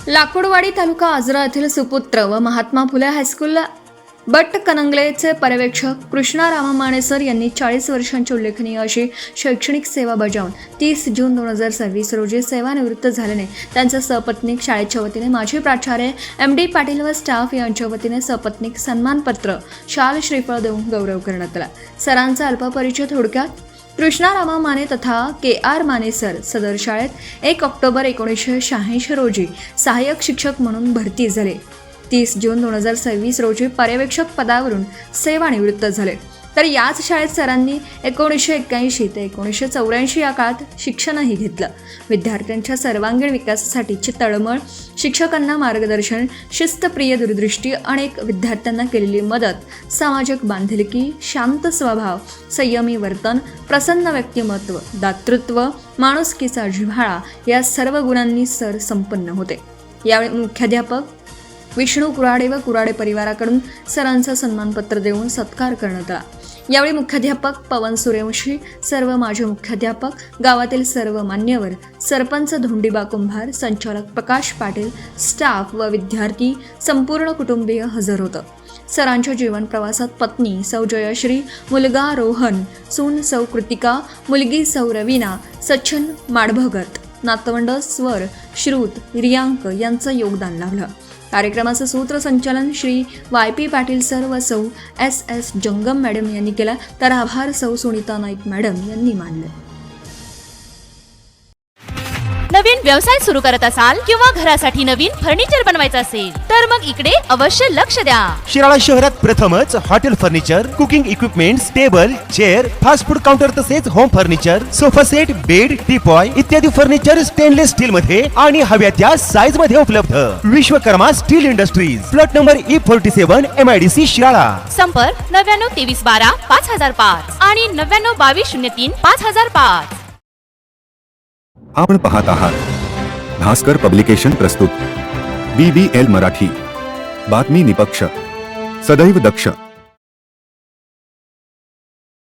लाकूडवाडी तालुका आजरा येथील सुपुत्र व महात्मा फुले हायस्कूल बटकणंगलेचे पर्यवेक्षक कृष्णा रामा माने सर यांनी 40 वर्षांची उल्लेखनीय अशी शैक्षणिक सेवा बजावून 30 जून 2026 रोजी सेवानिवृत्त झाल्याने त्यांच्या सपत्नीक शाळेच्या वतीने माजी प्राचार्य MD पाटील व स्टाफ यांच्या वतीने सपत्नीक सन्मानपत्र शाल श्रीफळ देऊन गौरव करण्यात आला। सरांचा अल्पपरिचय थोडक्यात कृष्णा रामा माने तथा KR माने सर सदर शाळेत 1 ऑक्टोबर 1986 रोजी सहाय्यक शिक्षक म्हणून भरती झाले। 30 जून 2026 रोजी पर्यवेक्षक पदावरून सेवानिवृत्त झाले। तर याच शाळेत सरांनी 1981 ते 1984 या काळात शिक्षणही घेतलं। विद्यार्थ्यांच्या सर्वांगीण विकासासाठीची तळमळ, शिक्षकांना मार्गदर्शन, शिस्तप्रिय दूरदृष्टी, अनेक विद्यार्थ्यांना केलेली मदत, सामाजिक बांधिलकी, शांत स्वभाव, संयमी वर्तन, प्रसन्न व्यक्तिमत्व, दातृत्व, माणुसकीचा जिव्हाळा या सर्व गुणांनी सर संपन्न होते। यावेळी मुख्याध्यापक विष्णू कुराडे व कुराडे परिवाराकडून सरांचा सन्मानपत्र देऊन सत्कार करण्यात आला। यावेळी मुख्याध्यापक पवन सूर्यवंशी, सर्व माजी मुख्याध्यापक, गावातील सर्व मान्यवर, सरपंच धोंडीबा कुंभार, संचालक प्रकाश पाटील, स्टाफ व विद्यार्थी संपूर्ण कुटुंबीय हजर होतं। सरांच्या जीवन प्रवासात पत्नी सौ जयश्री, मुलगा रोहन, सून सौ कृतिका, मुलगी सौ रवीना, सचिन माडभगत, नातवंड स्वर, श्रुत, रियांक यांचं योगदान लाभलं। कार्यक्रमाचं सूत्रसंचालन श्री YP पाटील सर व सौ SS जंगम मॅडम यांनी केला, तर आभार सौ सुनीता नाईक मॅडम यांनी मानले। नवीन व्यवसाय सुरू करत असाल किंवा घरासाठी नवीन फर्निचर बनवायचं असेल तर मग इकडे अवश्य लक्ष द्या। शिराळा शहरात प्रथमच hotel furniture, cooking equipments, table, chair, fast food counter तसेच home furniture, sofa set, bed, teapoy इत्यादी फर्निचर स्टेनलेस स्टील मध्ये आणि हव्या त्या साईज मध्ये उपलब्ध। Vishwakarma steel industries, plot number E47 MIDC Shirala. संपर्क 99 23 12 5005 आणि 99 22 03 5005। आपण पाहत आहात भास्कर पब्लिकेशन प्रस्तुत BBL मराठी, बातमी निपक्ष, सदैव दक्ष।